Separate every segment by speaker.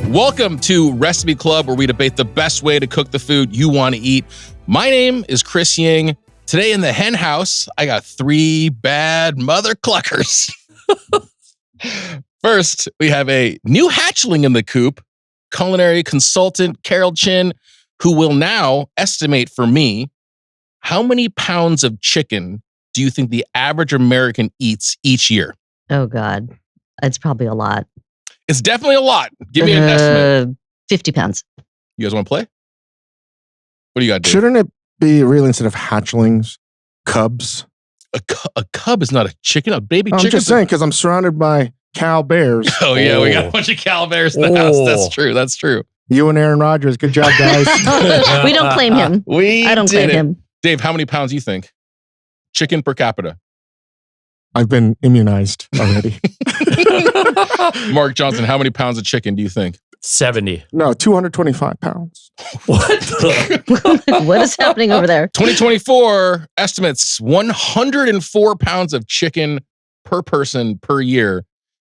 Speaker 1: Welcome to Recipe Club, where we debate the best way to cook the food you want to eat. My name is Chris Ying. Today in the hen house, I got 3 bad mother cluckers. First, we have a new hatchling in the coop, culinary consultant Caryl Chinn, who will now estimate for me how many pounds of chicken do you think the average American eats each year?
Speaker 2: Oh, God. It's probably a lot.
Speaker 1: It's definitely a lot. Give me an estimate.
Speaker 2: 50 pounds.
Speaker 1: You guys want to play? What do you got, Dave?
Speaker 3: Shouldn't it be really, instead of hatchlings, cubs?
Speaker 1: A cub is not a chicken, a baby chicken.
Speaker 3: I'm just saying, because I'm surrounded by cow bears.
Speaker 1: Oh, yeah, we got a bunch of cow bears in the house. That's true. That's true.
Speaker 3: You and Aaron Rodgers. Good job, guys.
Speaker 2: We don't claim him. I don't claim him.
Speaker 1: Dave, how many pounds do you think? Chicken per capita.
Speaker 3: I've been immunized already.
Speaker 1: Marc Johnson, how many pounds of chicken do you think?
Speaker 4: 70.
Speaker 3: No, 225 pounds.
Speaker 4: What?
Speaker 2: What is happening over there?
Speaker 1: 2024 estimates 104 pounds of chicken per person per year.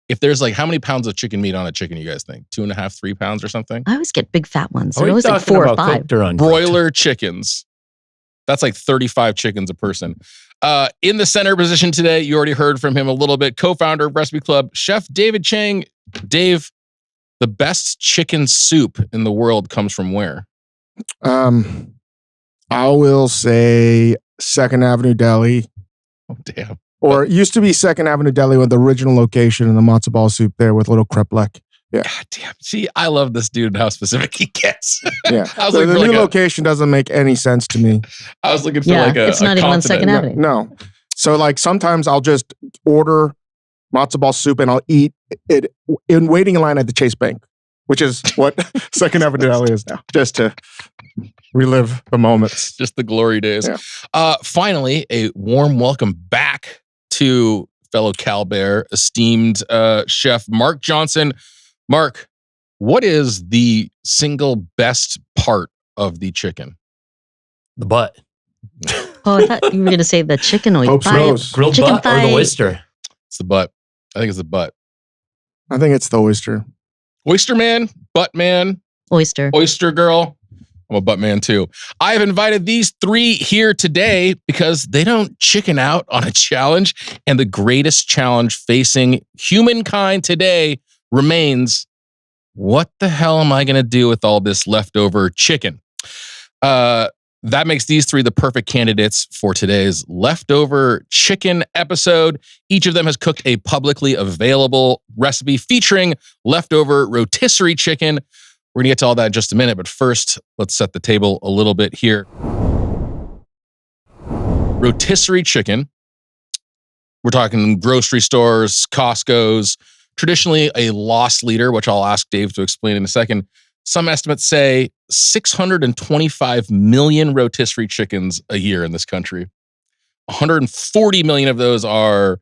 Speaker 1: If there's like, how many pounds of chicken meat on a chicken, you guys think? 2.5, 3 pounds or something?
Speaker 2: I always get big fat ones.
Speaker 4: Are
Speaker 2: They're
Speaker 4: we
Speaker 2: always like
Speaker 4: talking
Speaker 2: 4 or
Speaker 4: about
Speaker 2: 5.
Speaker 4: cooked or uncooked?
Speaker 1: Broiler chickens. That's like 35 chickens a person. In the center position today, you already heard from him a little bit, co-founder of Recipe Club, Chef David Chang. Dave, the best chicken soup in the world comes from where?
Speaker 3: I will say 2nd Avenue Deli.
Speaker 1: Oh, damn.
Speaker 3: Or it used to be 2nd Avenue Deli with the original location and the matzo ball soup there with little crepe. Yeah.
Speaker 1: God damn. See, I love this dude and how specific he gets.
Speaker 3: Yeah.
Speaker 1: I was
Speaker 3: So
Speaker 1: looking
Speaker 3: the
Speaker 1: for
Speaker 3: new
Speaker 1: like
Speaker 3: location doesn't make any sense to me.
Speaker 1: I was looking for
Speaker 2: Yeah,
Speaker 1: like a
Speaker 2: it's not even on 2nd Avenue.
Speaker 3: No. So like sometimes I'll just order matzo ball soup and I'll eat it in waiting in line at the Chase Bank, which is what 2nd Avenue Deli is now, just to relive the moments.
Speaker 1: Just the glory days.
Speaker 3: Yeah.
Speaker 1: Finally, a warm welcome back to fellow Cal Bear, esteemed Chef Marc Johnson. Marc, what is the single best part of the chicken?
Speaker 4: The butt.
Speaker 2: Oh, I thought you were going to say the chicken oil.
Speaker 3: Pope's Rose.
Speaker 4: Grilled
Speaker 2: Chicken
Speaker 4: butt or
Speaker 2: thigh.
Speaker 4: the oyster?
Speaker 1: It's the butt. I think it's the butt.
Speaker 3: I think it's the oyster.
Speaker 1: Oyster man, butt man,
Speaker 2: Oyster.
Speaker 1: oyster girl. I'm a butt man too. I have invited these 3 here today because they don't chicken out on a challenge. And the greatest challenge facing humankind today remains, what the hell am I going to do with all this leftover chicken? That makes these 3 the perfect candidates for today's leftover chicken episode. Each of them has cooked a publicly available recipe featuring leftover rotisserie chicken. We're going to get to all that in just a minute, but first, let's set the table a little bit here. Rotisserie chicken. We're talking grocery stores, Costco's, traditionally a loss leader, which I'll ask Dave to explain in a second. Some estimates say 625 million rotisserie chickens a year in this country. 140 million of those are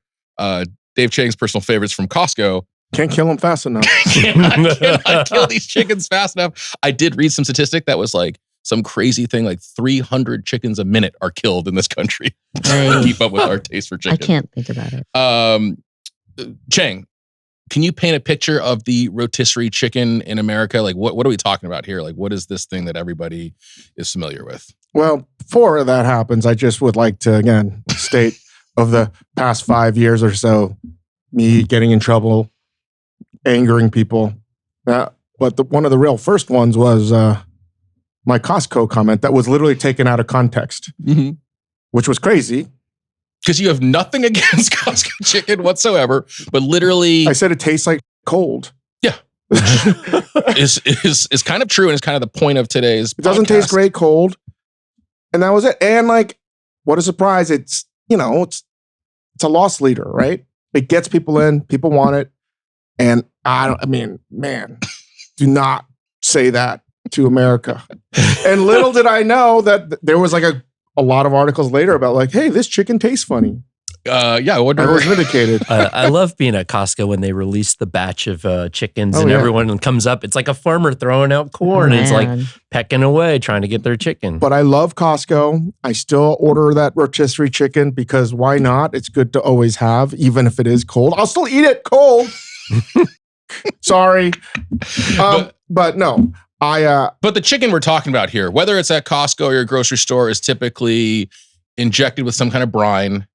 Speaker 1: Dave Chang's personal favorites from Costco.
Speaker 3: Can't kill them fast enough.
Speaker 1: cannot kill these chickens fast enough. I did read some statistic that was like some crazy thing, like 300 chickens a minute are killed in this country to keep up with our taste for chicken.
Speaker 2: I can't think about it.
Speaker 1: Chang, can you paint a picture of the rotisserie chicken in America? Like, what are we talking about here? Like, what is this thing that everybody is familiar with?
Speaker 3: Well, before that happens, I just would like to, again, state of the past 5 years or so, me getting in trouble, angering people. But one of the real first ones was my Costco comment that was literally taken out of context, which was crazy.
Speaker 1: Because you have nothing against Costco chicken whatsoever, but literally...
Speaker 3: I said it tastes like cold.
Speaker 1: Yeah. is kind of true and is kind of the point of today's podcast.
Speaker 3: It doesn't taste great cold. And that was it. And like, what a surprise. It's a loss leader, right? It gets people in, people want it. And man, do not say that to America. And little did I know that there was like a lot of articles later about like, hey, this chicken tastes funny.
Speaker 1: Yeah, I wonder.
Speaker 3: I was vindicated.
Speaker 4: I love being at Costco when they release the batch of chickens and
Speaker 3: yeah.
Speaker 4: everyone comes up. It's like a farmer throwing out corn.
Speaker 2: Oh,
Speaker 4: it's like
Speaker 2: man.
Speaker 4: pecking away, trying to get their chicken.
Speaker 3: But I love Costco. I still order that rotisserie chicken because why not? It's good to always have, even if it is cold. I'll still eat it cold. Sorry. But no,
Speaker 1: But the chicken we're talking about here, whether it's at Costco or your grocery store, is typically injected with some kind of brine.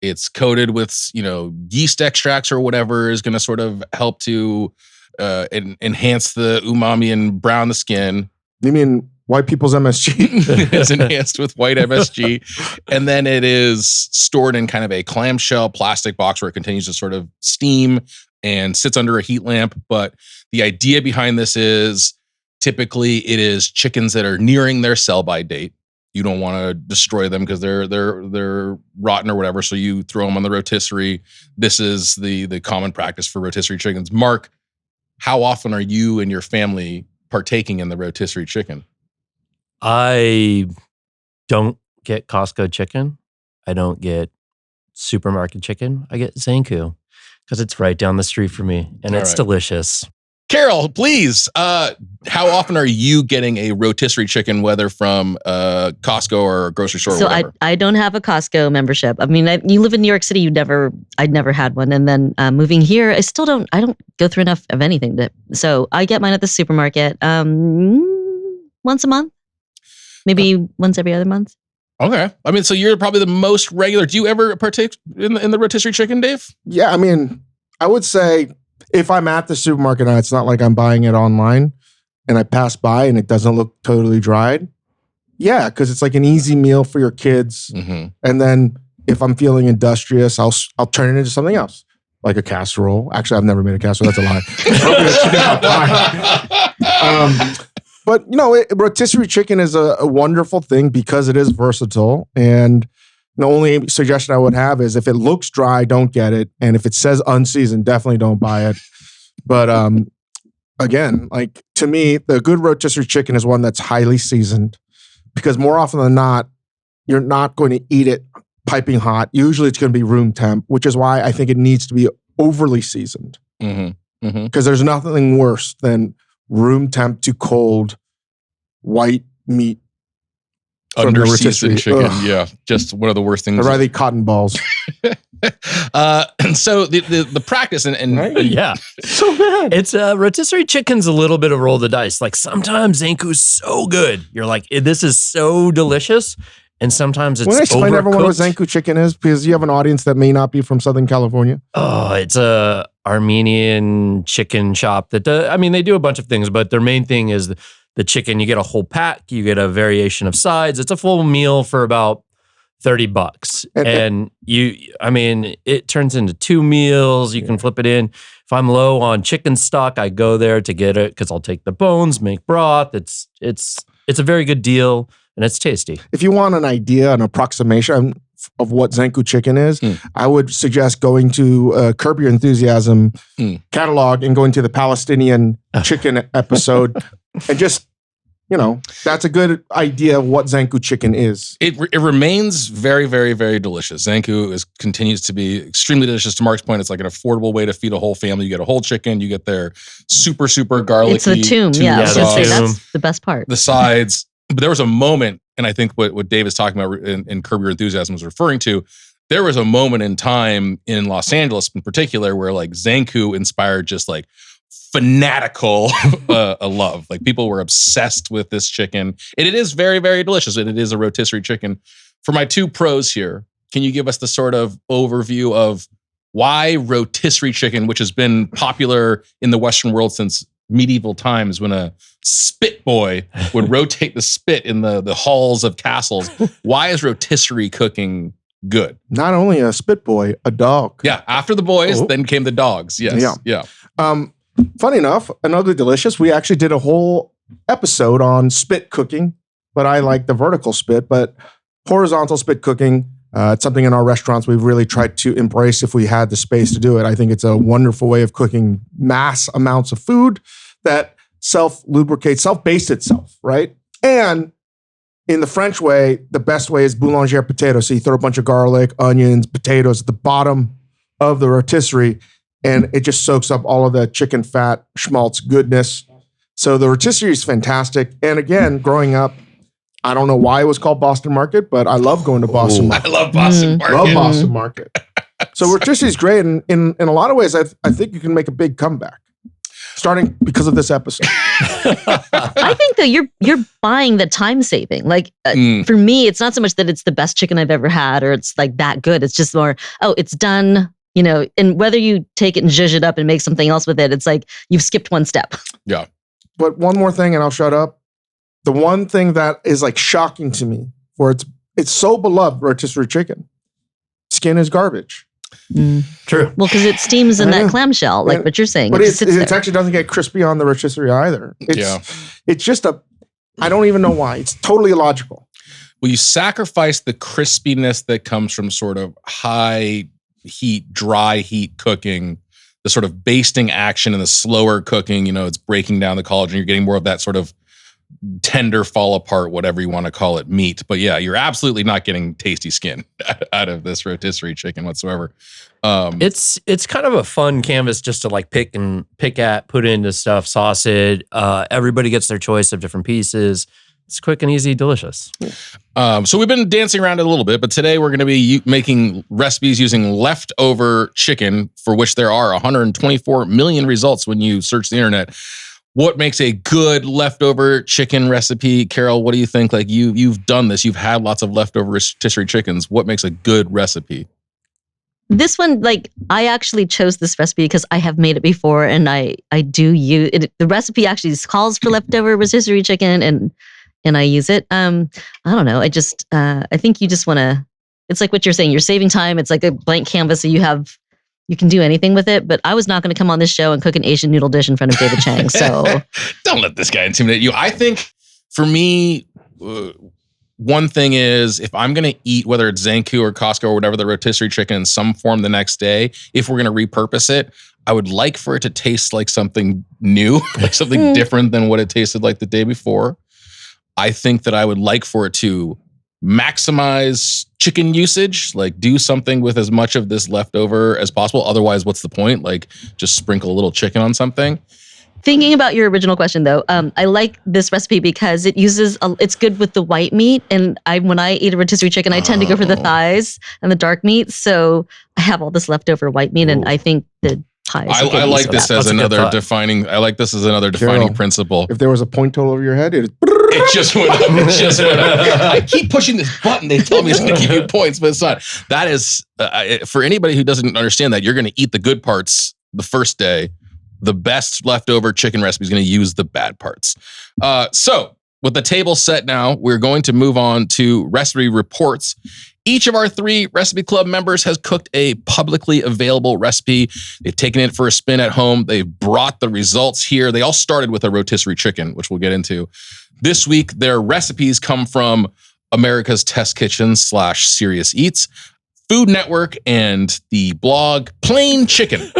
Speaker 1: It's coated with, yeast extracts or whatever is going to sort of help to enhance the umami and brown the skin.
Speaker 3: You mean white people's MSG?
Speaker 1: It's enhanced with white MSG. And then it is stored in kind of a clamshell plastic box where it continues to sort of steam and sits under a heat lamp. But the idea behind this is typically it is chickens that are nearing their sell-by date. You don't want to destroy them because they're rotten or whatever. So you throw them on the rotisserie. This is the common practice for rotisserie chickens. Marc, how often are you and your family partaking in the rotisserie chicken?
Speaker 4: I don't get Costco chicken. I don't get supermarket chicken. I get Zanku because it's right down the street for me and it's delicious.
Speaker 1: Caryl, please. How often are you getting a rotisserie chicken, whether from Costco or a grocery store?
Speaker 2: So
Speaker 1: or whatever?
Speaker 2: I don't have a Costco membership. I mean, you live in New York City. I'd never had one, and then moving here, I don't go through enough of anything. So I get mine at the supermarket once a month, maybe once every other month.
Speaker 1: Okay. I mean, so you're probably the most regular. Do you ever partake in the rotisserie chicken, Dave?
Speaker 3: Yeah, I mean, I would say if I'm at the supermarket and it's not like I'm buying it online and I pass by and it doesn't look totally dried. Yeah, because it's like an easy meal for your kids.
Speaker 1: Mm-hmm.
Speaker 3: And then if I'm feeling industrious, I'll turn it into something else, like a casserole. Actually, I've never made a casserole. That's a lie. But rotisserie chicken is a wonderful thing because it is versatile. And the only suggestion I would have is if it looks dry, don't get it. And if it says unseasoned, definitely don't buy it. But again, like to me, the good rotisserie chicken is one that's highly seasoned because more often than not, you're not going to eat it piping hot. Usually it's going to be room temp, which is why I think it needs to be overly seasoned.
Speaker 1: Mm-hmm. Mm-hmm.
Speaker 3: Because there's nothing worse than room temp to cold white meat.
Speaker 1: Under seasoned chicken. Ugh. Yeah. Just one of the worst things.
Speaker 3: I'd rather eat cotton balls.
Speaker 1: And so the practice and
Speaker 3: right?
Speaker 4: Yeah.
Speaker 3: So bad.
Speaker 4: It's rotisserie chicken's a little bit of roll the dice. Like sometimes Zanku's so good. You're like, this is so delicious. And sometimes it's overcooked.
Speaker 3: Want to explain to everyone what Zanku chicken is? Because you have an audience that may not be from Southern California.
Speaker 4: Oh, it's a Armenian chicken shop that they do a bunch of things, but their main thing is the chicken. You get a whole pack, you get a variation of sides. It's a full meal for about $30. And it turns into 2 meals. You can flip it in. If I'm low on chicken stock, I go there to get it because I'll take the bones, make broth. It's a very good deal and it's tasty.
Speaker 3: If you want an idea, an approximation of what Zanku chicken is, I would suggest going to Curb Your Enthusiasm catalog and going to the Palestinian chicken episode and just, that's a good idea of what Zanku chicken is.
Speaker 1: It remains very, very, very delicious. Zanku continues to be extremely delicious. To Marc's point, it's like an affordable way to feed a whole family. You get a whole chicken, you get their super, super garlicky.
Speaker 2: It's a tomb. Yeah, I was going to say that's the best part.
Speaker 1: The sides. But there was a moment, and I think what Dave is talking about in Curb Your Enthusiasm was referring to, there was a moment in time in Los Angeles in particular where like Zanku inspired just like fanatical a love. Like people were obsessed with this chicken. And it is very, very delicious. And it is a rotisserie chicken. For my 2 pros here, can you give us the sort of overview of why rotisserie chicken, which has been popular in the Western world since medieval times when a spit boy would rotate the spit in the halls of castles. Why is rotisserie cooking good?
Speaker 3: Not only a spit boy, a dog.
Speaker 1: Yeah. After the boys, then came the dogs. Yes. Yeah.
Speaker 3: Funny enough, and Ugly Delicious, we actually did a whole episode on spit cooking, but I like the vertical spit, but horizontal spit cooking, it's something in our restaurants we've really tried to embrace if we had the space to do it. I think it's a wonderful way of cooking mass amounts of food that self-lubricates, self-bastes itself, right? And in the French way, the best way is boulangère potato. So you throw a bunch of garlic, onions, potatoes at the bottom of the rotisserie, and it just soaks up all of the chicken fat, schmaltz goodness. So the rotisserie is fantastic. And again, growing up, I don't know why it was called Boston Market, but I love going to Boston Market.
Speaker 1: I love Boston Market.
Speaker 3: Love Boston Market. So rotisserie is great. And in a lot of ways, I think you can make a big comeback. starting because of this episode.
Speaker 2: I think though you're buying the time saving. Like for me, it's not so much that it's the best chicken I've ever had or it's like that good. It's just more, oh, it's done. You know, and whether you take it and zhuzh it up and make something else with it, it's like you've skipped one step.
Speaker 1: Yeah.
Speaker 3: But one more thing, and I'll shut up. The one thing that is like shocking to me, for it's so beloved, rotisserie chicken. Skin is garbage.
Speaker 4: True.
Speaker 2: Well, because it steams in that clamshell, like what you're saying.
Speaker 3: But
Speaker 2: it
Speaker 3: it actually doesn't get crispy on the rotisserie either. It's just I don't even know why. It's totally illogical.
Speaker 1: Well, you sacrifice the crispiness that comes from sort of high heat, dry heat cooking, the sort of basting action and the slower cooking, it's breaking down the collagen. You're getting more of that sort of tender, fall apart, whatever you want to call it, meat. But yeah, you're absolutely not getting tasty skin out of this rotisserie chicken whatsoever.
Speaker 4: It's kind of a fun canvas just to like pick at, put into stuff, sauce it. Everybody gets their choice of different pieces. It's quick and easy, delicious.
Speaker 1: So we've been dancing around it a little bit, but today we're going to be making recipes using leftover chicken, for which there are 124 million results when you search the internet. What makes a good leftover chicken recipe? Caryl, what do you think? Like you've done this. You've had lots of leftover rotisserie chickens. What makes a good recipe?
Speaker 2: This one, like I actually chose this recipe because I have made it before and I do use it. The recipe actually calls for leftover rotisserie chicken and I use it. I don't know. I think you just want to, it's like what you're saying. You're saving time. It's like a blank canvas. So you can do anything with it, but I was not going to come on this show and cook an Asian noodle dish in front of David Chang. So
Speaker 1: don't let this guy intimidate you. I think for me, one thing is if I'm going to eat, whether it's Zankou or Costco or whatever, the rotisserie chicken in some form the next day, if we're going to repurpose it, I would like for it to taste like something new, like something different than what it tasted like the day before. I think that I would like for it to maximize chicken usage, like do something with as much of this leftover as possible. Otherwise, what's the point? Like just sprinkle a little chicken on something.
Speaker 2: Thinking about your original question though, I like this recipe because it uses, it's good with the white meat. And when I eat a rotisserie chicken, I tend to go for the thighs and the dark meat. So I have all this leftover white meat and I think the thighs.
Speaker 1: I like this as another defining, defining principle.
Speaker 3: If there was a point total over your head,
Speaker 1: it just went up. It just went up. I keep pushing this button. They tell me it's going to give you points, but it's not. That is, for anybody who doesn't understand that, you're going to eat the good parts the first day. The best leftover chicken recipe is going to use the bad parts. So with the table set now, we're going to move on to recipe reports. Each of our 3 Recipe Club members has cooked a publicly available recipe. They've taken it for a spin at home. They've brought the results here. They all started with a rotisserie chicken, which we'll get into. This week, their recipes come from America's Test Kitchen / Serious Eats, Food Network, and the blog Plain Chicken.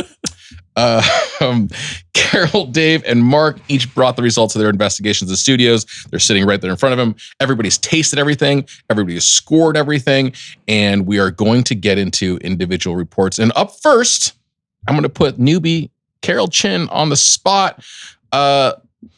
Speaker 1: Caryl, Dave, and Mark each brought the results of their investigations to studios. They're sitting right there in front of him. Everybody's tasted everything. Everybody's scored everything. And we are going to get into individual reports. And up first, I'm going to put newbie Caryl Chinn on the spot.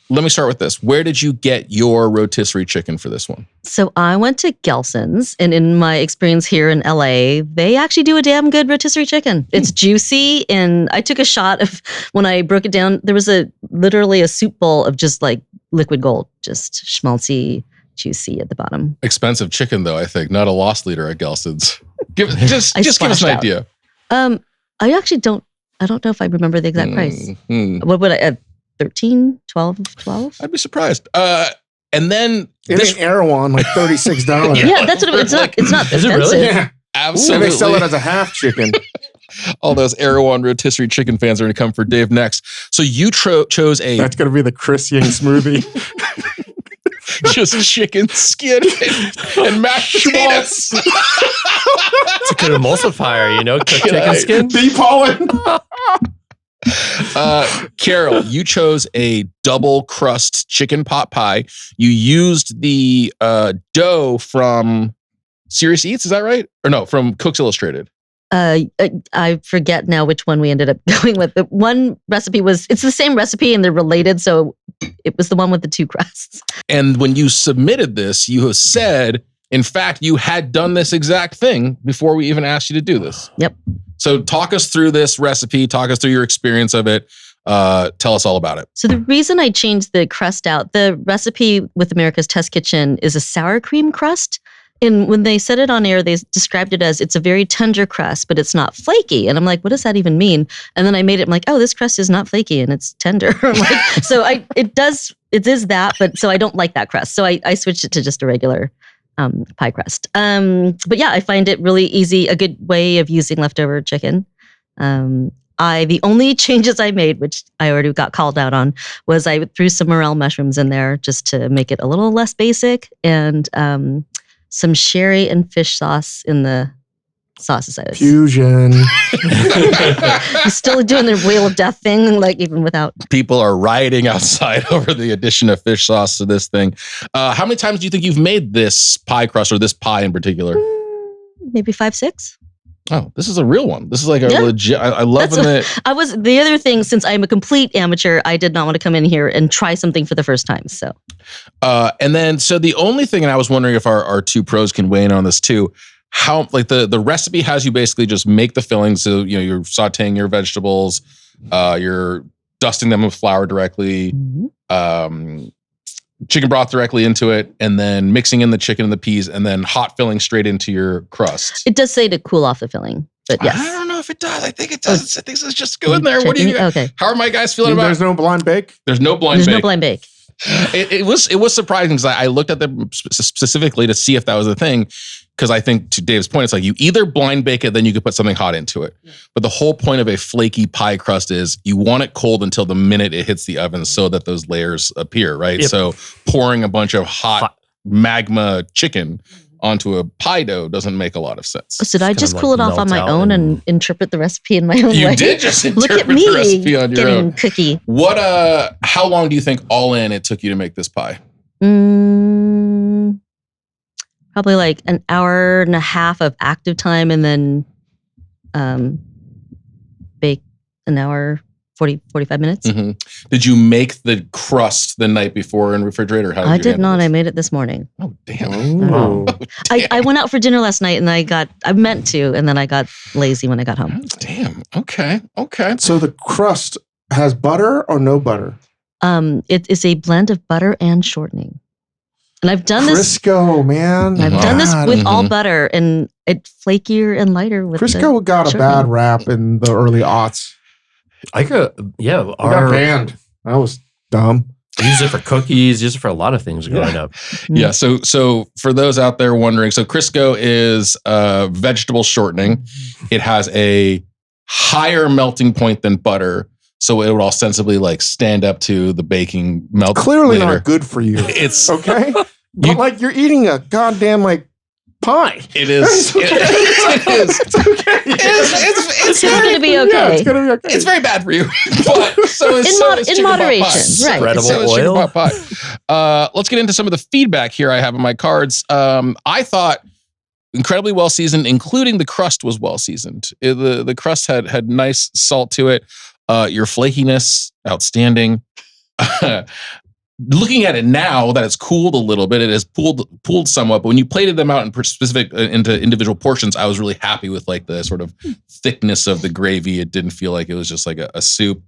Speaker 1: Let me start with this. Where did you get your rotisserie chicken for this one?
Speaker 2: So I went to Gelson's, and in my experience here in LA, they actually do a damn good rotisserie chicken. It's juicy, and I took a shot of, when I broke it down, there was literally a soup bowl of just like liquid gold, just schmaltzy, juicy at the bottom.
Speaker 1: Expensive chicken though, I think. Not a loss leader at Gelson's. Just give us an idea.
Speaker 2: I actually don't know if I remember the exact price. What would I... 13, 12?
Speaker 1: I'd be surprised. And then
Speaker 3: this Erewhon, like $36.
Speaker 2: Yeah, that's what it's not. It's not
Speaker 4: expensive. Is it really?
Speaker 3: Yeah.
Speaker 1: Absolutely.
Speaker 3: And they sell it as a half chicken.
Speaker 1: All those Erewhon rotisserie chicken fans are going to come for Dave next. So you chose a...
Speaker 3: That's going to be the Chris Ying smoothie.
Speaker 1: Just chicken skin and mashed potatoes.
Speaker 4: It's a good emulsifier, cooked chicken skin.
Speaker 3: Bee pollen.
Speaker 1: Caryl, you chose a double crust chicken pot pie. You used the dough from Serious Eats, is that right? Or no, from Cooks Illustrated.
Speaker 2: I forget now which one we ended up going with. The one recipe it's the same recipe and they're related, so it was the one with the 2 crusts.
Speaker 1: And when you submitted this, you have said, in fact, you had done this exact thing before we even asked you to do this.
Speaker 2: Yep.
Speaker 1: So talk us through this recipe. Talk us through your experience of it. Tell us all about it.
Speaker 2: So the reason I changed the crust out, the recipe with America's Test Kitchen is a sour cream crust. And when they said it on air, they described it as it's a very tender crust, but it's not flaky. And I'm like, what does that even mean? And then I made it. I'm like, oh, this crust is not flaky and it's tender. I'm like, so it is that, but so I don't like that crust. So I switched it to just a regular pie crust. But yeah, I find it really easy, a good way of using leftover chicken. The only changes I made, which I already got called out on, was I threw some morel mushrooms in there just to make it a little less basic, and some sherry and fish sauce in the sauces.
Speaker 3: Fusion.
Speaker 2: You're still doing the Wheel of Death thing, like even without.
Speaker 1: People are rioting outside over the addition of fish sauce to this thing. How many times do you think you've made this pie crust, or this pie in particular?
Speaker 2: Maybe 5, 6.
Speaker 1: Oh, this is a real one. This is like a legit. I love when
Speaker 2: the other thing, since I'm a complete amateur, I did not want to come in here and try something for the first time. So,
Speaker 1: and then the only thing, and I was wondering if our two pros can weigh in on this too. How, like, the recipe has you basically just make the fillings. So, you know, you're sauteing your vegetables, you're dusting them with flour directly, chicken broth directly into it, and then mixing in the chicken and the peas, and then hot filling straight into your crust.
Speaker 2: It does say to cool off the filling, but yes.
Speaker 1: I don't know if it does. I think it does. I think it's just go in there. What do you?
Speaker 2: Okay.
Speaker 1: How are my guys feeling about?
Speaker 3: There's no blind bake.
Speaker 1: There's no blind
Speaker 2: There's
Speaker 1: bake.
Speaker 2: no blind bake.
Speaker 1: It was surprising because I looked at them specifically to see if that was a thing. Because I think, to Dave's point, it's like you either blind bake it, then you could put something hot into it. But the whole point of a flaky pie crust is you want it cold until the minute it hits the oven so that those layers appear, right?
Speaker 4: Yep.
Speaker 1: So pouring a bunch of hot magma chicken onto a pie dough doesn't make a lot of sense.
Speaker 2: So did I just
Speaker 4: kind of
Speaker 2: cool
Speaker 4: like
Speaker 2: it off on
Speaker 4: melts
Speaker 2: my
Speaker 4: out
Speaker 2: own
Speaker 4: and-
Speaker 2: and interpret the recipe in my own way?
Speaker 1: You did just
Speaker 2: Look
Speaker 1: interpret
Speaker 2: at me
Speaker 1: the recipe on your
Speaker 2: getting
Speaker 1: own.
Speaker 2: cookie.
Speaker 1: What? How long do you think all in it took you to make this pie?
Speaker 2: Probably like an hour and a half of active time, and then bake an hour, 45 minutes.
Speaker 1: Mm-hmm. Did you make the crust the night before in refrigerator? How
Speaker 2: I
Speaker 1: you
Speaker 2: did
Speaker 1: handle
Speaker 2: not.
Speaker 1: this?
Speaker 2: I made it this morning.
Speaker 1: Oh, damn.
Speaker 3: Oh.
Speaker 2: I went out for dinner last night, and I meant to, and then I got lazy when I got home.
Speaker 1: Damn. Okay.
Speaker 3: So the crust has butter or no butter?
Speaker 2: It is a blend of butter and shortening. And I've done this.
Speaker 3: Crisco, man.
Speaker 2: I've done this
Speaker 3: God.
Speaker 2: with all butter, and it's flakier and lighter with
Speaker 3: Crisco got a
Speaker 2: shortening.
Speaker 3: bad rap in the early aughts.
Speaker 4: I got
Speaker 3: Got banned. That was dumb.
Speaker 4: use it for cookies, use it for a lot of things growing up.
Speaker 1: Yeah. So for those out there wondering, so Crisco is vegetable shortening. It has a higher melting point than butter, so it would ostensibly like stand up to the baking melt.
Speaker 3: Clearly
Speaker 1: later.
Speaker 3: not good for you.
Speaker 1: It's
Speaker 3: Okay? But like you're eating a goddamn like pie.
Speaker 1: It is.
Speaker 3: It's okay.
Speaker 1: It is.
Speaker 3: It's okay.
Speaker 1: It's
Speaker 2: It's going to be okay.
Speaker 3: Yeah, it's gonna be okay.
Speaker 1: It's very bad for you, but so is
Speaker 2: In
Speaker 1: chicken pot
Speaker 2: moderation,
Speaker 1: pie.
Speaker 2: right.
Speaker 4: Spreadable
Speaker 1: So is chicken
Speaker 4: oil.
Speaker 1: pot pie. Let's get into some of the feedback here I have on my cards. I thought incredibly well seasoned, including the crust was well seasoned. The crust had nice salt to it. Your flakiness, outstanding. Looking at it now that it's cooled a little bit, it has pooled somewhat. But when you plated them out in specific into individual portions, I was really happy with like the sort of thickness of the gravy. It didn't feel like it was just like a soup.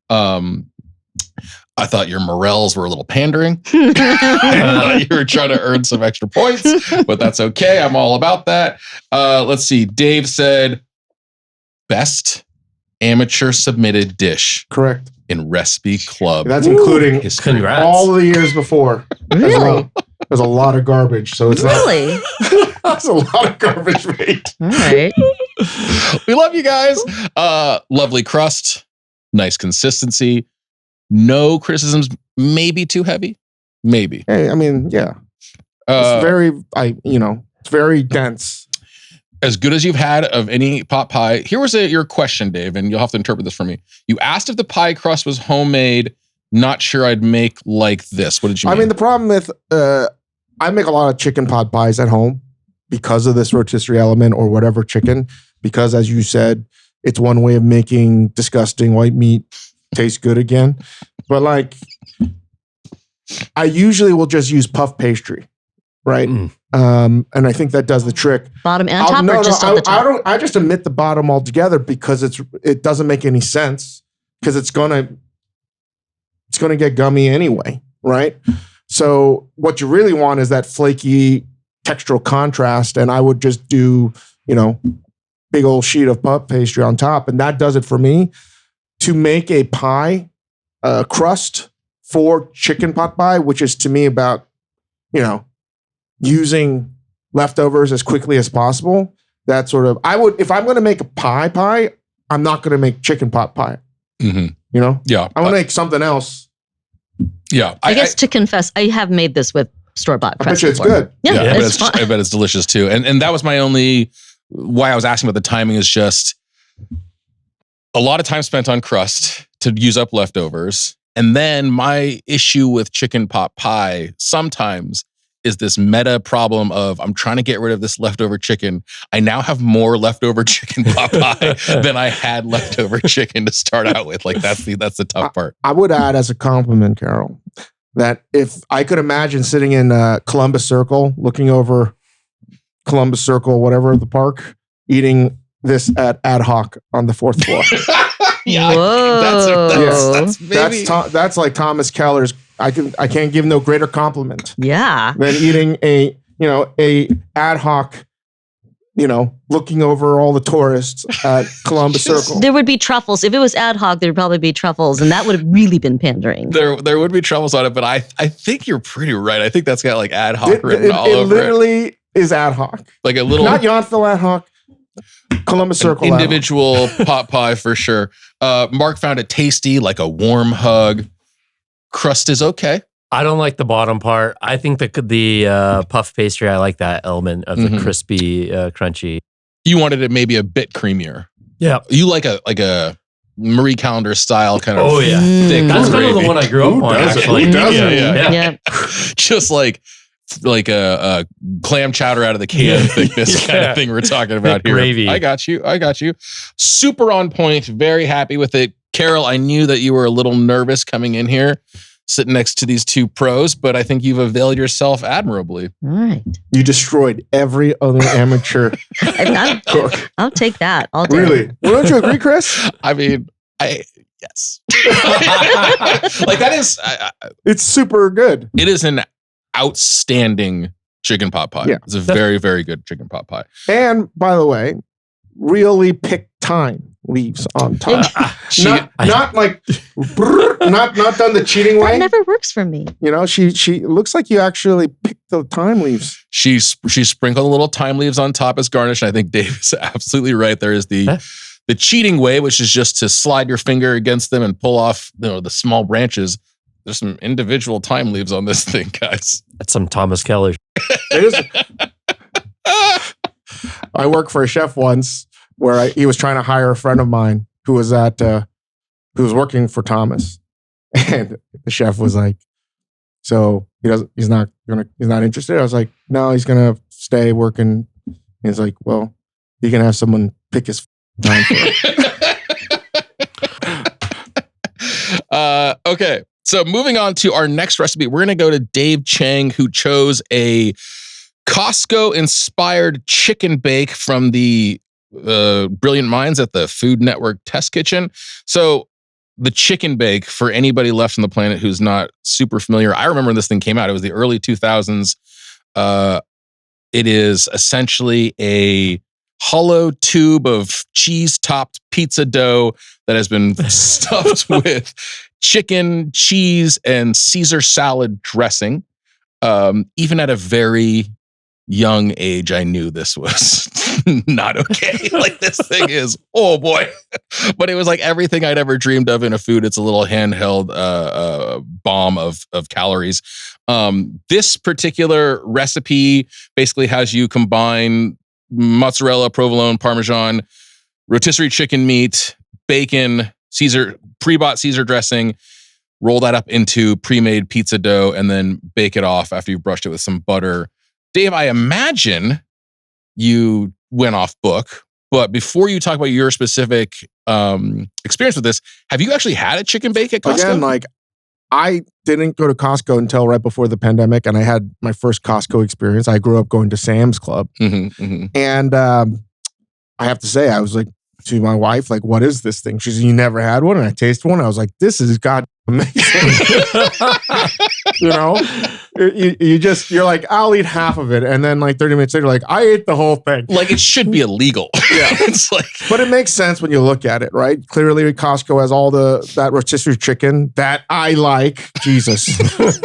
Speaker 1: I thought your morels were a little pandering. I thought you were trying to earn some extra points, but that's okay. I'm all about that. Let's see. Dave said best amateur submitted dish
Speaker 3: Correct.
Speaker 1: in Recipe Club.
Speaker 3: That's including
Speaker 1: history.
Speaker 4: Congrats.
Speaker 3: all the years before. as
Speaker 2: Really?
Speaker 3: well. There's a lot of garbage, so it's
Speaker 2: Really?
Speaker 3: That's a lot of garbage made.
Speaker 2: All right.
Speaker 1: We love you guys. Lovely crust, nice consistency. No criticisms. Maybe too heavy. Maybe.
Speaker 3: Hey, I mean, yeah, it's it's very dense.
Speaker 1: As good as you've had of any pot pie. Here was your question, Dave, and you'll have to interpret this for me. You asked if the pie crust was homemade. Not sure I'd make like this. What did you mean?
Speaker 3: I mean, the problem with I make a lot of chicken pot pies at home because of this rotisserie element or whatever chicken. Because as you said, it's one way of making disgusting white meat taste good again. But like, I usually will just use puff pastry, right? And I think that does the trick.
Speaker 2: Bottom and top, or just on the top?
Speaker 3: I just omit the bottom altogether because it doesn't make any sense because it's gonna it's going to get gummy anyway, right? So what you really want is that flaky textural contrast. And I would just do, big old sheet of puff pastry on top. And that does it for me. To make a pie crust for chicken pot pie, which is to me about, using leftovers as quickly as possible. That sort of, if I'm going to make a pie, I'm not going to make chicken pot pie.
Speaker 1: Mm-hmm.
Speaker 3: Yeah. I want to make something else.
Speaker 1: Yeah.
Speaker 2: I guess to confess, I have made this with store-bought crust.
Speaker 3: I bet you it's good.
Speaker 2: Yeah,
Speaker 1: I bet it's delicious too. And that was my only, why I was asking about the timing is just a lot of time spent on crust to use up leftovers. And then my issue with chicken pot pie sometimes is this meta problem of I'm trying to get rid of this leftover chicken. I now have more leftover chicken pot pie than I had leftover chicken to start out with. Like that's the tough part.
Speaker 3: I would add as a compliment, Caryl, that if I could imagine sitting in Columbus Circle, looking over Columbus Circle, whatever the park, eating this at Ad Hoc on the 4th floor.
Speaker 1: Yeah,
Speaker 3: that's like Thomas Keller's. I can't give no greater compliment.
Speaker 2: Yeah.
Speaker 3: Than eating a Ad Hoc, looking over all the tourists at Columbus Circle.
Speaker 2: There would be truffles. If it was Ad Hoc, there'd probably be truffles, and that would have really been pandering.
Speaker 1: There would be truffles on it, but I think you're pretty right. I think that's got like Ad Hoc written all over it.
Speaker 3: It literally is Ad Hoc.
Speaker 1: Like a little...
Speaker 3: Not Yountville Ad Hoc. Columbus Circle.
Speaker 1: Individual pot pie for sure. Mark found it tasty, like a warm hug. Crust is okay.
Speaker 4: I don't like the bottom part. I think the puff pastry, I like that element of the crispy, crunchy.
Speaker 1: You wanted it maybe a bit creamier.
Speaker 4: Yeah.
Speaker 1: You like a Marie Callender style kind of thick.
Speaker 4: That's kind of the one I grew up on, actually.
Speaker 1: Yeah. Just like a clam chowder out of the can thickness kind of thing we're talking about here.
Speaker 4: Gravy.
Speaker 1: I got you. Super on point. Very happy with it. Caryl, I knew that you were a little nervous coming in here, sitting next to these two pros, but I think you've availed yourself admirably.
Speaker 2: All right.
Speaker 3: You destroyed every other amateur cook.
Speaker 2: I'll take that all day.
Speaker 3: Really? Well, don't you agree, Chris?
Speaker 1: I mean, yes. Like that is...
Speaker 3: it's super good.
Speaker 1: It is an outstanding chicken pot pie.
Speaker 3: Yeah.
Speaker 1: It's a very, very good chicken pot pie.
Speaker 3: And by the way, really pick thyme leaves on top. not like not done the cheating way.
Speaker 2: That never works for me.
Speaker 3: She looks like you actually picked the thyme leaves.
Speaker 1: She sprinkled a little thyme leaves on top as garnish. And I think Dave is absolutely right. There is the cheating way, which is just to slide your finger against them and pull off the small branches. There's some individual thyme leaves on this thing, guys.
Speaker 4: That's some Thomas Keller.
Speaker 3: I worked for a chef once where he was trying to hire a friend of mine who was working for Thomas, and the chef was like, "So he's not interested." I was like, "No, he's gonna stay working." And he's like, "Well, you can have someone pick his time for it."
Speaker 1: Okay. So moving on to our next recipe, we're going to go to Dave Chang, who chose a Costco-inspired chicken bake from the brilliant minds at the Food Network Test Kitchen. So the chicken bake, for anybody left on the planet who's not super familiar, I remember when this thing came out. It was the early 2000s. It is essentially a hollow tube of cheese-topped pizza dough that has been stuffed with chicken, cheese, and Caesar salad dressing. Even at a very young age, I knew this was not okay. Like this thing is, oh boy. But it was like everything I'd ever dreamed of in a food. It's a little handheld bomb of calories. This particular recipe basically has you combine mozzarella, provolone, Parmesan, rotisserie chicken meat, bacon, pre-bought Caesar dressing, roll that up into pre-made pizza dough, and then bake it off after you've brushed it with some butter. Dave, I imagine you went off book, but before you talk about your specific experience with this, have you actually had a chicken bake at Costco?
Speaker 3: Again, I didn't go to Costco until right before the pandemic, and I had my first Costco experience. I grew up going to Sam's Club. And I have to say, I was like, to my wife, like, what is this thing? She said, you never had one? And I tasted one. I was like, this is God amazing. You're like, I'll eat half of it, and then like 30 minutes later, like I ate the whole thing.
Speaker 1: Like it should be illegal.
Speaker 3: Yeah,
Speaker 1: it's like,
Speaker 3: but it makes sense when you look at it, right? Clearly, Costco has all that rotisserie chicken that I like. Jesus,
Speaker 1: as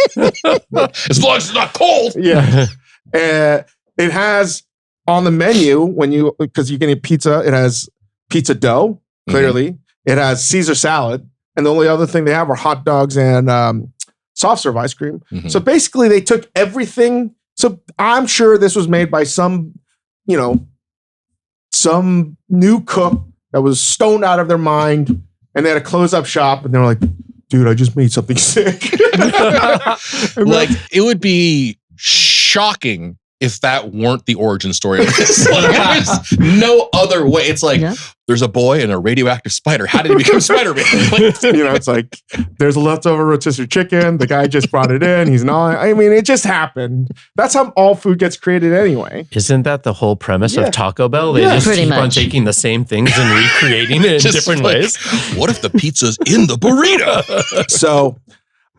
Speaker 1: long as it's not cold.
Speaker 3: Yeah, it has on the menu because you can eat pizza. It has pizza dough. Clearly, it has Caesar salad. And the only other thing they have are hot dogs and soft serve ice cream. So basically, they took everything. So I'm sure this was made by some new cook that was stoned out of their mind, and they had to close up shop, and they were like, "Dude, I just made something sick."
Speaker 1: Like it would be shocking if that weren't the origin story of this. Like, there's no other way. It's like, there's a boy and a radioactive spider. How did he become Spider-Man?
Speaker 3: It's like, there's a leftover rotisserie chicken. The guy just brought it in. He's not, it just happened. That's how all food gets created anyway.
Speaker 4: Isn't that the whole premise of Taco Bell? They just keep on taking the same things and recreating it in different ways.
Speaker 1: What if the pizza's in the burrito?
Speaker 3: So,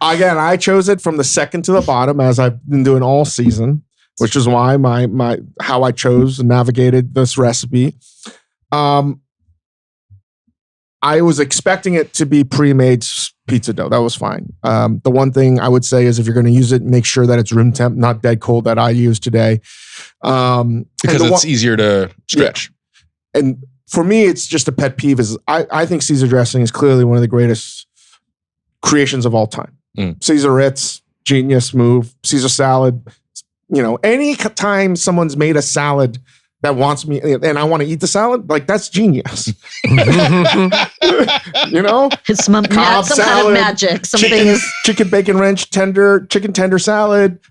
Speaker 3: again, I chose it from the second to the bottom, as I've been doing all season, which is why my how I chose and navigated this recipe. I was expecting it to be pre-made pizza dough. That was fine. The one thing I would say is if you're going to use it, make sure that it's room temp, not dead cold that I used today.
Speaker 1: Because it's easier to stretch.
Speaker 3: Yeah. And for me, it's just a pet peeve. I think Caesar dressing is clearly one of the greatest creations of all time. Caesar Ritz, genius move. Caesar salad. Any time someone's made a salad that wants me and I want to eat the salad, like that's genius.
Speaker 2: It's some kind of magic.
Speaker 3: Chicken bacon ranch chicken tender salad,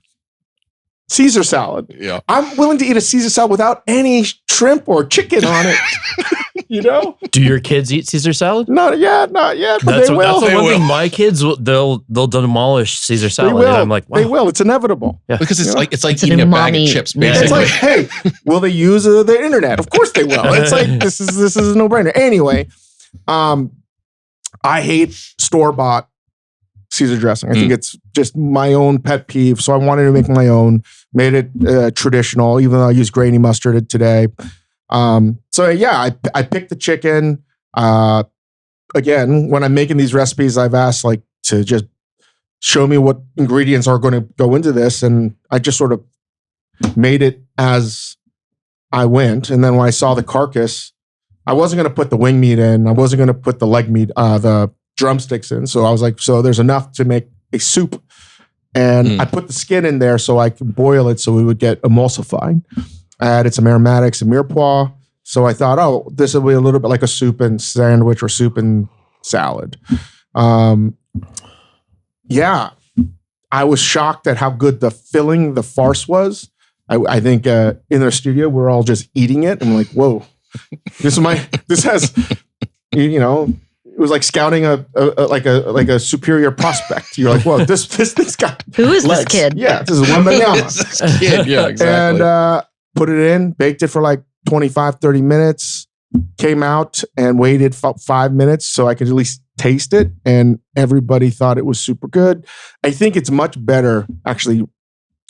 Speaker 3: Caesar salad.
Speaker 1: Yeah,
Speaker 3: I'm willing to eat a Caesar salad without any shrimp or chicken on it.
Speaker 4: Do your kids eat Caesar salad?
Speaker 3: Not yet, but
Speaker 4: they will. That's the one thing. My kids they'll demolish Caesar salad.
Speaker 3: They will.
Speaker 4: And I'm like, wow.
Speaker 3: They will. It's inevitable.
Speaker 1: Yeah. Because it's like eating a bag of chips. Basically.
Speaker 3: It's like, hey, will they use the internet? Of course they will. It's like this is a no brainer. Anyway, I hate store-bought Caesar dressing. I think it's just my own pet peeve. So I wanted to make my own. Made it traditional, even though I used grainy mustard today. I picked the chicken. Again, when I'm making these recipes, I've asked to just show me what ingredients are going to go into this. And I just sort of made it as I went. And then when I saw the carcass, I wasn't going to put the wing meat in. I wasn't going to put the leg meat, the drumsticks in. So I was like, so there's enough to make a soup. And I put the skin in there so I could boil it so it would get emulsified. I added some aromatics and mirepoix. So I thought, this will be a little bit like a soup and sandwich or soup and salad. I was shocked at how good the filling, the farce was. I think in their studio, we're all just eating it. I'm like, whoa, this has, it was like scouting a superior prospect. You're like, whoa, this thing's got
Speaker 2: who is
Speaker 3: legs.
Speaker 2: This kid?
Speaker 3: Yeah, this is one banana.
Speaker 1: This kid, yeah, exactly.
Speaker 3: And put it in, baked it for like 25, 30 minutes, came out and waited 5 minutes so I could at least taste it. And everybody thought it was super good. I think it's much better, actually,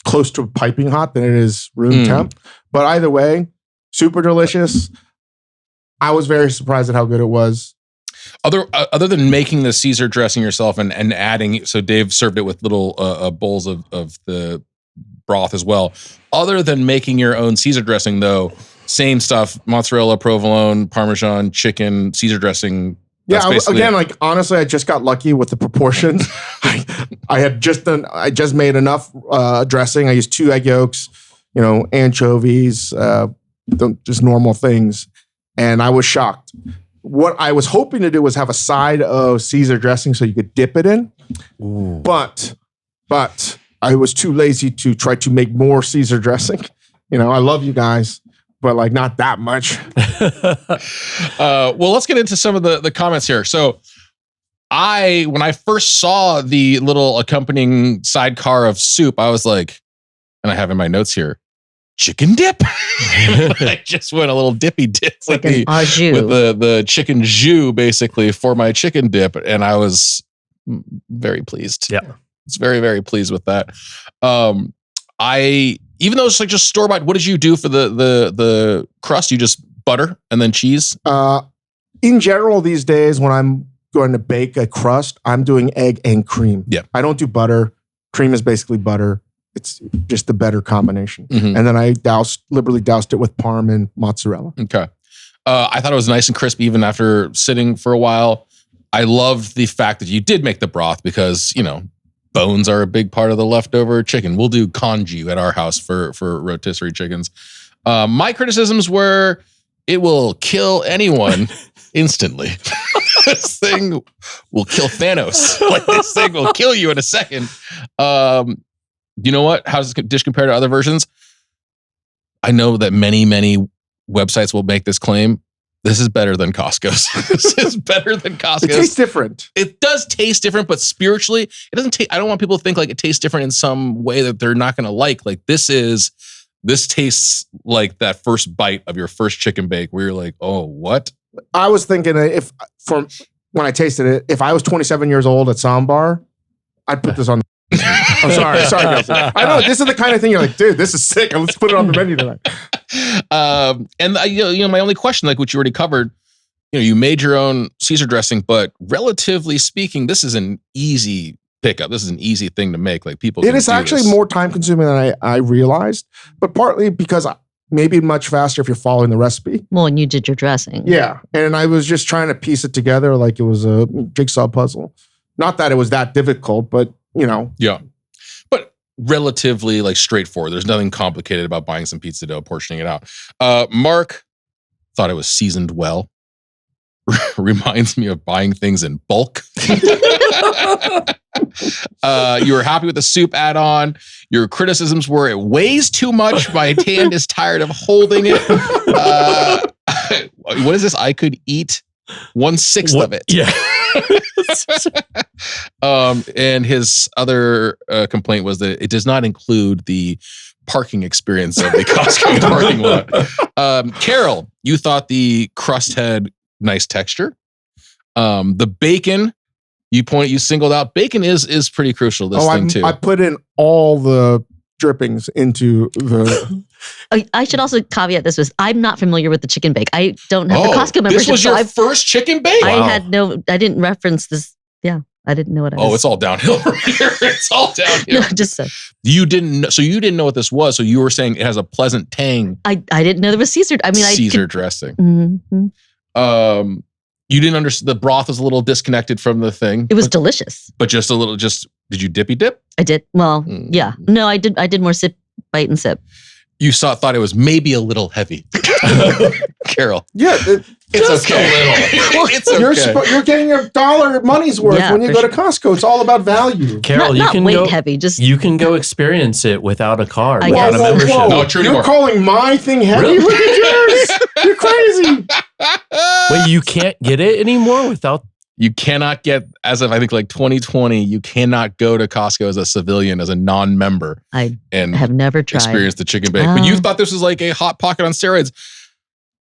Speaker 3: close to piping hot than it is room temp. But either way, super delicious. I was very surprised at how good it was.
Speaker 1: Other than making the Caesar dressing yourself and adding, so Dave served it with little bowls of the broth as well. Other than making your own Caesar dressing, though, same stuff: mozzarella, provolone, Parmesan, chicken, Caesar dressing.
Speaker 3: Yeah, honestly, I just got lucky with the proportions. I just made enough dressing. I used 2 egg yolks, anchovies, just normal things, and I was shocked. What I was hoping to do was have a side of Caesar dressing so you could dip it in, but I was too lazy to try to make more Caesar dressing. I love you guys, but not that much.
Speaker 1: Well, let's get into some of the comments here. So when I first saw the little accompanying sidecar of soup, I was like, and I have in my notes here, chicken dip. I just went a little dippy dip with the chicken jus basically for my chicken dip. And I was very pleased.
Speaker 4: Yeah.
Speaker 1: It's very, very pleased with that. Even though it's like just store bought, what did you do for the crust? You just butter and then cheese?
Speaker 3: In general, these days when I'm going to bake a crust, I'm doing egg and cream.
Speaker 1: Yeah.
Speaker 3: I don't do butter. Cream is basically butter. It's just the better combination.
Speaker 1: Mhm.
Speaker 3: And then I liberally doused it with parm and mozzarella.
Speaker 1: Okay. I thought it was nice and crispy even after sitting for a while. I love the fact that you did make the broth because, bones are a big part of the leftover chicken. We'll do congee at our house for rotisserie chickens. My criticisms were it will kill anyone instantly. This thing will kill Thanos. Like this thing will kill you in a second. You know what? How does this dish compare to other versions? I know that many websites will make this claim. This is better than Costco's. This is better than Costco's.
Speaker 3: It tastes different.
Speaker 1: It does taste different, but spiritually, it doesn't taste. I don't want people to think like it tastes different in some way that they're not going to like. Like this tastes like that first bite of your first chicken bake where you're like, oh, what?
Speaker 3: I was thinking when I tasted it, if I was 27 years old at Sambar, I'd put this on. I'm sorry, Kelsey. I know this is the kind of thing you're like, dude, this is sick. Let's put it on the menu tonight.
Speaker 1: And my only question, like what you already covered, you made your own Caesar dressing, but relatively speaking, this is an easy pickup. This is an easy thing to make. Like people,
Speaker 3: it is actually more time consuming than I realized, but partly because maybe much faster if you're following the recipe.
Speaker 2: Well, and you did your dressing.
Speaker 3: Yeah, and I was just trying to piece it together like it was a jigsaw puzzle. Not that it was that difficult, but
Speaker 1: Yeah. But relatively like straightforward. There's nothing complicated about buying some pizza dough, portioning it out. Mark thought it was seasoned well. Reminds me of buying things in bulk. You were happy with the soup add-on. Your criticisms were it weighs too much. My hand is tired of holding it. What is this? I could eat 1/6 of it.
Speaker 4: Yeah.
Speaker 1: And his other complaint was that it does not include the parking experience of the Costco parking lot. Caryl, you thought the crust had nice texture. The bacon, you singled out. Bacon is pretty crucial. This thing too.
Speaker 3: I put in all the drippings into the.
Speaker 2: I should also caveat this with I'm not familiar with the chicken bake. I don't have the Costco membership.
Speaker 1: This was your first chicken bake?
Speaker 2: I didn't reference this. Yeah, I didn't know what I was.
Speaker 1: Oh, it's all downhill from here. It's all downhill.
Speaker 2: No, just
Speaker 1: you didn't know what this was. So you were saying it has a pleasant tang.
Speaker 2: I didn't know there was Caesar. I mean,
Speaker 1: Caesar dressing.
Speaker 2: Mm-hmm.
Speaker 1: You didn't understand. The broth was a little disconnected from the thing.
Speaker 2: It was delicious,
Speaker 1: but just a little. Did you dippy dip?
Speaker 2: I did. Well, yeah. No, I did more sip, bite, and sip.
Speaker 1: You thought it was maybe a little heavy, Caryl.
Speaker 3: Yeah,
Speaker 1: it's okay.
Speaker 3: Well, it's okay. You're getting your dollar money's worth when you go to Costco. It's all about value.
Speaker 4: Caryl,
Speaker 2: not weight heavy. Just
Speaker 4: you can go experience it without a card,
Speaker 2: without
Speaker 4: a membership.
Speaker 1: No, true
Speaker 3: You're
Speaker 1: anymore.
Speaker 3: calling my thing heavy?
Speaker 4: Really?
Speaker 3: Look at yours. You're crazy.
Speaker 4: Wait, you can't get it anymore without.
Speaker 1: You cannot get, as of I think like 2020, you cannot go to Costco as a civilian, as a non-member.
Speaker 2: I
Speaker 1: and
Speaker 2: have never tried.
Speaker 1: Experience the chicken bake. But you thought this was like a hot pocket on steroids.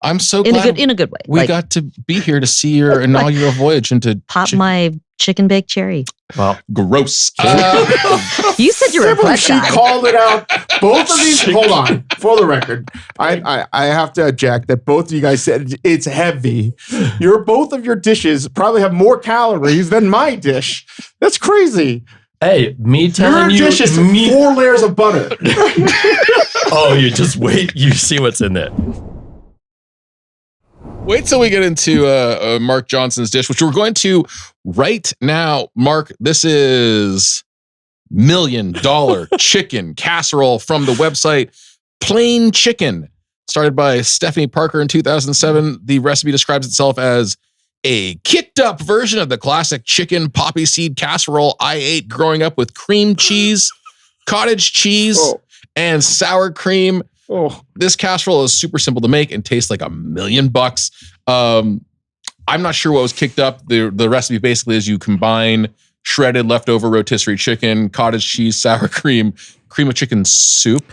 Speaker 1: I'm so glad
Speaker 2: in a good way.
Speaker 1: We got to be here to see your inaugural voyage into
Speaker 2: my chicken baked cherry.
Speaker 4: Well,
Speaker 1: gross.
Speaker 2: You said you were a butt
Speaker 3: She
Speaker 2: guy.
Speaker 3: called it out. Both of these. Hold on, for the record, I have to object that both of you guys said it's heavy. Both of your dishes probably have more calories than my dish. That's crazy.
Speaker 4: Hey, me telling
Speaker 3: Your dish is 4 layers of butter.
Speaker 4: Oh, you just wait. You see what's in it.
Speaker 1: Wait till we get into Marc Johnson's dish, which we're going to right now. Mark, this is Million Dollar Chicken Casserole from the website Plain Chicken, started by Stephanie Parker in 2007. The recipe describes itself as a kicked up version of the classic chicken poppy seed casserole I ate growing up with cream cheese, cottage cheese, and sour cream. This casserole is super simple to make and tastes like $1,000,000. I'm not sure what was kicked up. The recipe basically is you combine shredded leftover rotisserie chicken, cottage cheese, sour cream, cream of chicken soup.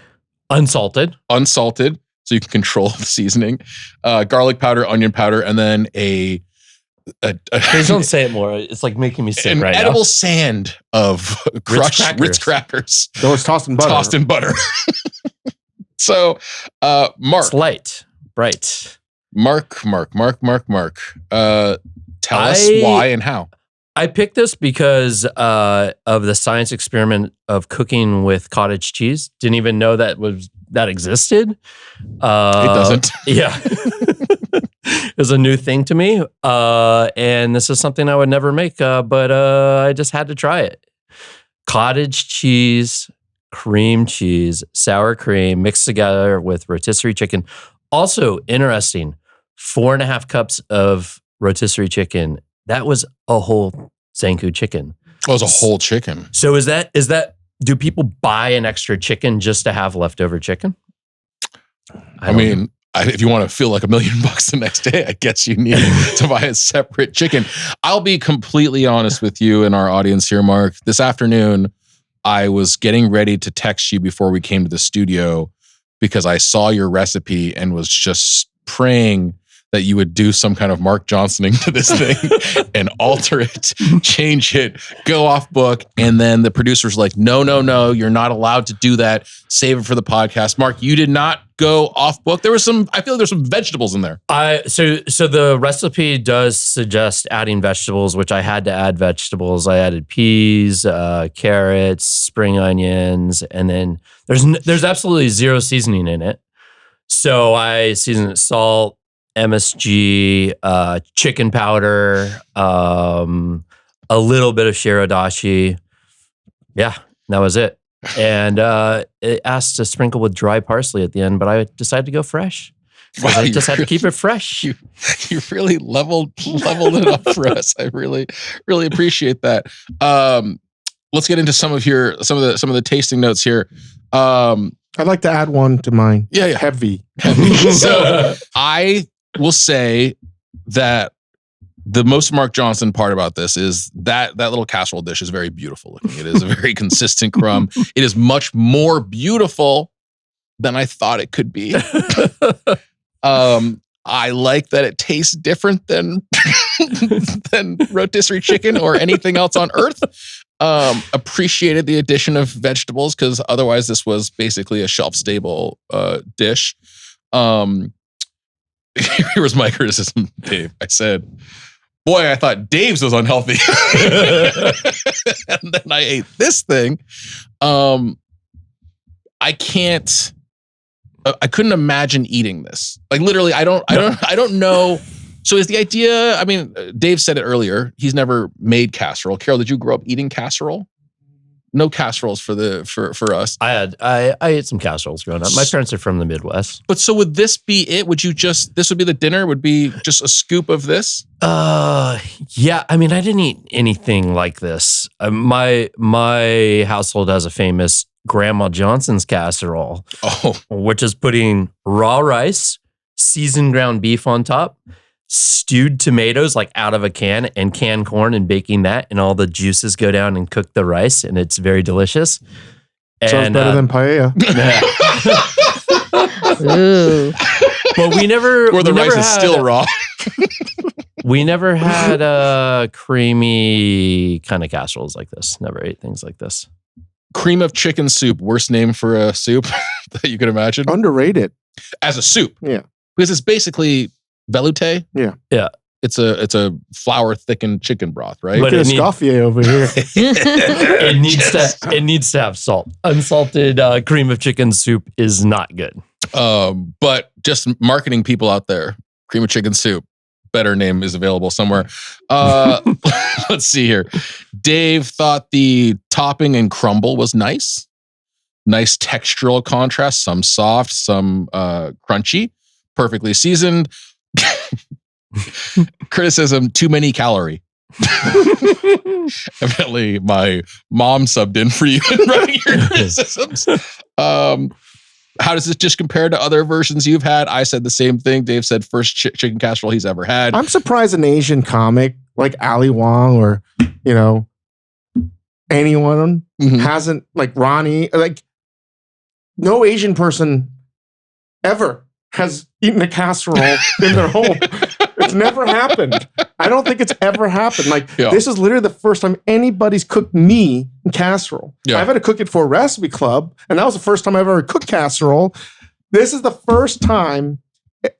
Speaker 4: Unsalted,
Speaker 1: so you can control the seasoning, garlic powder, onion powder, and then a
Speaker 4: Please don't say it more. It's like making me sick
Speaker 1: an
Speaker 4: right
Speaker 1: edible
Speaker 4: now.
Speaker 1: sand of crushed Ritz crackers
Speaker 3: So it's tossed in butter.
Speaker 1: tossed in butter. So, Mark.
Speaker 4: It's light, bright.
Speaker 1: Mark. Tell us why and how.
Speaker 4: I picked this because of the science experiment of cooking with cottage cheese. Didn't even know that existed.
Speaker 1: It doesn't.
Speaker 4: Yeah. It was a new thing to me. And this is something I would never make, but I just had to try it. Cottage cheese, cream cheese, sour cream mixed together with rotisserie chicken. Also interesting, 4.5 cups of rotisserie chicken. That was a whole Zankou chicken.
Speaker 1: Oh, it was a whole chicken.
Speaker 4: So is that do people buy an extra chicken just to have leftover chicken?
Speaker 1: I mean, if you want to feel like $1 million the next day, I guess you need to buy a separate chicken. I'll be completely honest with you and our audience here, Mark. This afternoon, I was getting ready to text you before we came to the studio because I saw your recipe and was just praying that you would do some kind of Marc Johnsoning to this thing and alter it, change it, go off book. And then the producer's like, no, you're not allowed to do that. Save it for the podcast. Mark, you did not go off book. I feel like there's some vegetables in there.
Speaker 4: So the recipe does suggest adding vegetables, which I had to add vegetables. I added peas, carrots, spring onions, and then there's absolutely zero seasoning in it. So I seasoned it salt, MSG, chicken powder, a little bit of shiradashi. Yeah, that was it. And it asked to sprinkle with dry parsley at the end, but I decided to go fresh.
Speaker 1: Wow,
Speaker 4: I just had to keep it fresh.
Speaker 1: You really leveled it up for us. I really, really appreciate that. Let's get into some of the tasting notes here.
Speaker 3: I'd like to add one to mine.
Speaker 1: Yeah.
Speaker 3: Heavy.
Speaker 1: So I will say that the most Marc Johnson part about this is that little casserole dish is very beautiful looking. It is a very consistent crumb. It is much more beautiful than I thought it could be. I like that it tastes different than rotisserie chicken or anything else on earth. Appreciated the addition of vegetables because otherwise this was basically a shelf-stable dish. Here was my criticism, Dave. I said, boy, I thought Dave's was unhealthy. And then I ate this thing. I couldn't imagine eating this. Like literally, I don't know. So is the idea, I mean, Dave said it earlier, he's never made casserole. Caryl, did you grow up eating casserole? No casseroles for us.
Speaker 4: I ate some casseroles growing up. My parents are from the Midwest.
Speaker 1: But so would this be it? This would be the dinner? Would be just a scoop of this?
Speaker 4: Yeah. I mean, I didn't eat anything like this. My household has a famous Grandma Johnson's casserole, which is putting raw rice, seasoned ground beef on top, stewed tomatoes like out of a can, and canned corn, and baking that, and all the juices go down and cook the rice, and it's very delicious.
Speaker 3: Sounds better than paella.
Speaker 2: Ooh.
Speaker 4: But we never
Speaker 1: Or the rice is still raw.
Speaker 4: We never had creamy kind of casseroles like this. Never ate things like this.
Speaker 1: Cream of chicken soup, worst name for a soup that you could imagine.
Speaker 3: Underrated.
Speaker 1: As a soup.
Speaker 3: Yeah.
Speaker 1: Because it's basically velouté.
Speaker 3: Yeah.
Speaker 4: Yeah.
Speaker 1: It's a flour thickened chicken broth, right?
Speaker 4: But
Speaker 3: Get a Scoffier over here.
Speaker 4: it needs to have salt. Unsalted cream of chicken soup is not good.
Speaker 1: But just marketing people out there, cream of chicken soup, better name is available somewhere. Let's see here. Dave thought the topping and crumble was nice. Nice textural contrast, some soft, some crunchy, perfectly seasoned. Criticism, too many calorie. Evidently, my mom subbed in for you in writing your criticisms. How does this dish compare to other versions you've had? I said the same thing. Dave said first chicken casserole he's ever had.
Speaker 3: I'm surprised an Asian comic like Ali Wong or, anyone hasn't, like Ronnie, like no Asian person ever has eaten a casserole in their home. It's never happened. I don't think it's ever happened. Like, this is literally the first time anybody's cooked me in casserole. I've had to cook it for a recipe club, and that was the first time I've ever cooked casserole. This is the first time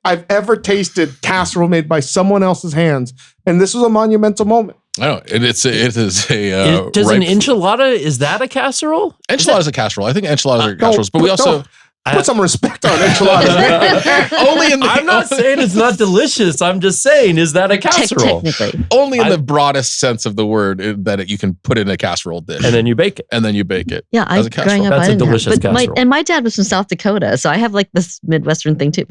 Speaker 3: I've ever tasted casserole made by someone else's hands, and this was a monumental moment.
Speaker 1: I know it is a.
Speaker 4: Does an enchilada, is that a casserole?
Speaker 1: Enchilada is a casserole. I think enchiladas are casseroles, but we also
Speaker 3: put some respect on enchiladas.
Speaker 4: I'm not saying it's not delicious. I'm just saying, is that a casserole?
Speaker 2: Technically,
Speaker 1: only in the broadest sense of the word that you can put in a casserole dish,
Speaker 4: and then you bake it,
Speaker 2: Yeah,
Speaker 1: as a casserole.
Speaker 2: growing up,
Speaker 4: that's
Speaker 2: I
Speaker 4: a
Speaker 2: didn't
Speaker 4: delicious
Speaker 2: have,
Speaker 4: casserole.
Speaker 2: my dad was from South Dakota, so I have like this Midwestern thing too.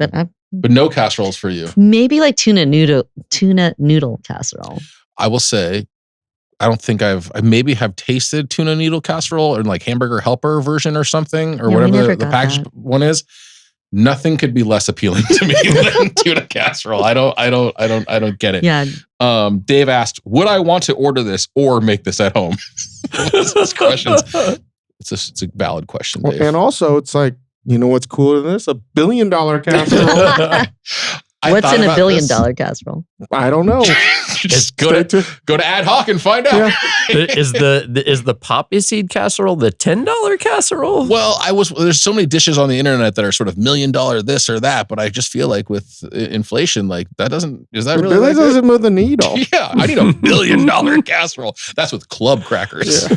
Speaker 2: But
Speaker 1: no casseroles for you.
Speaker 2: maybe like tuna noodle casserole.
Speaker 1: I will say, I don't think I maybe have tasted tuna noodle casserole or like Hamburger Helper version or something or whatever the packaged one is. Nothing could be less appealing to me than tuna casserole. I don't get it.
Speaker 2: Yeah.
Speaker 1: Dave asked, would I want to order this or make this at home? Those questions. It's a valid question, Dave.
Speaker 3: And also, it's like, you know what's cooler than this? $1 billion casserole.
Speaker 2: What's in $1 billion casserole?
Speaker 3: I don't know.
Speaker 1: Just go to Ad Hoc and find out.
Speaker 4: Yeah. Is the poppy seed casserole the $10 casserole?
Speaker 1: Well, there's so many dishes on the internet that are sort of $1 million this or that, but I just feel like with inflation, like that doesn't
Speaker 3: move the needle.
Speaker 1: Yeah, I need $1 billion casserole. That's with club crackers.
Speaker 4: Yeah.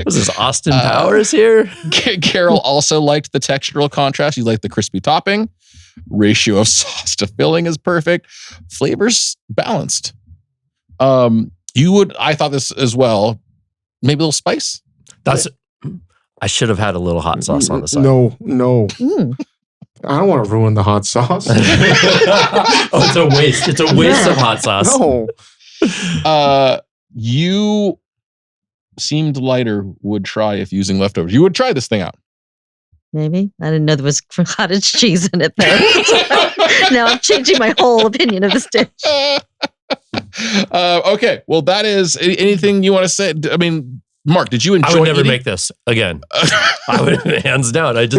Speaker 4: Was this Austin Powers here?
Speaker 1: Caryl also liked the textural contrast. You like the crispy topping. Ratio of sauce to filling is perfect. Flavors balanced. I thought this as well. Maybe a little spice.
Speaker 4: I should have had a little hot sauce on the side.
Speaker 3: No. I don't want to ruin the hot sauce.
Speaker 4: It's a waste. It's a waste of hot sauce.
Speaker 3: No.
Speaker 1: You seemed lighter would try if using leftovers. You would try this thing out.
Speaker 2: Maybe. I didn't know there was cottage cheese in it though. Now I'm changing my whole opinion of this dish.
Speaker 1: Okay. Well, that is anything you want to say? I mean, Mark, did you enjoy
Speaker 4: I would never make this again. I would, hands down.
Speaker 3: It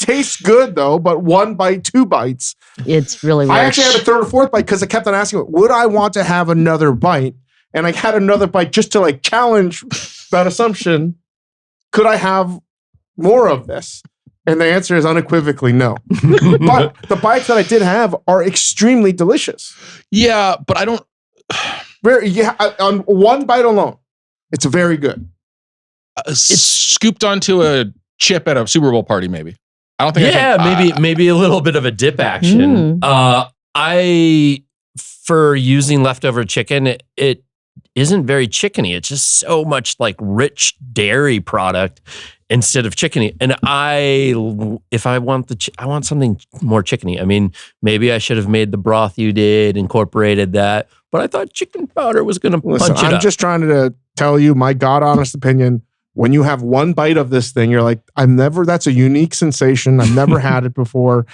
Speaker 3: tastes good though, but 1 bite, 2 bites.
Speaker 2: It's really rich.
Speaker 3: I actually had a 3rd or 4th bite because I kept on asking, would I want to have another bite? And I had another bite just to like challenge that assumption. Could I have more of this? And the answer is unequivocally no. But the bites that I did have are extremely delicious.
Speaker 1: Yeah, but I don't.
Speaker 3: On 1 bite alone, it's very good.
Speaker 1: It's scooped onto a chip at a Super Bowl party, maybe. I don't think.
Speaker 4: Yeah, maybe a little bit of a dip action. For using leftover chicken, it isn't very chickeny. It's just so much like rich dairy product instead of chickeny. And I want something more chickeny. I mean, maybe I should have made the broth you did, incorporated that, but I thought chicken powder was going to punch it up.
Speaker 3: I'm just trying to tell you my God honest opinion. When you have 1 bite of this thing, you're like, that's a unique sensation. I've never had it before.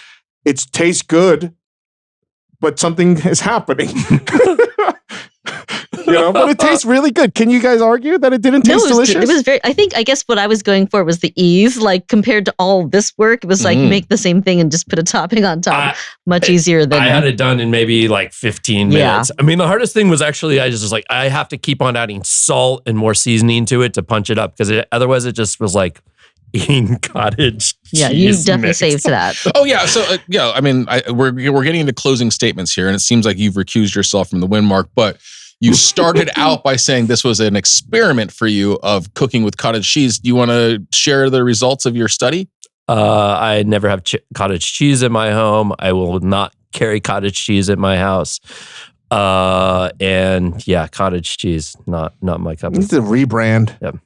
Speaker 3: It tastes good, but something is happening. But it tastes really good. Can you guys argue that it didn't taste delicious?
Speaker 2: It was very, I guess what I was going for was the ease, like compared to all this work, it was like make the same thing and just put a topping on top. Much easier than.
Speaker 4: I had it done in maybe like 15 minutes. I mean, the hardest thing was actually, I just was like, I have to keep on adding salt and more seasoning to it to punch it up because otherwise it just was like eating cottage cheese.
Speaker 2: Yeah, you definitely saved that.
Speaker 1: Oh yeah, so I mean, we're getting into closing statements here, and it seems like you've recused yourself from the win, Mark, but you started out by saying this was an experiment for you of cooking with cottage cheese. Do you want to share the results of your study?
Speaker 4: I never have cottage cheese in my home. I will not carry cottage cheese at my house. And yeah, cottage cheese, not my cup.
Speaker 3: It's a rebrand.
Speaker 4: Yep.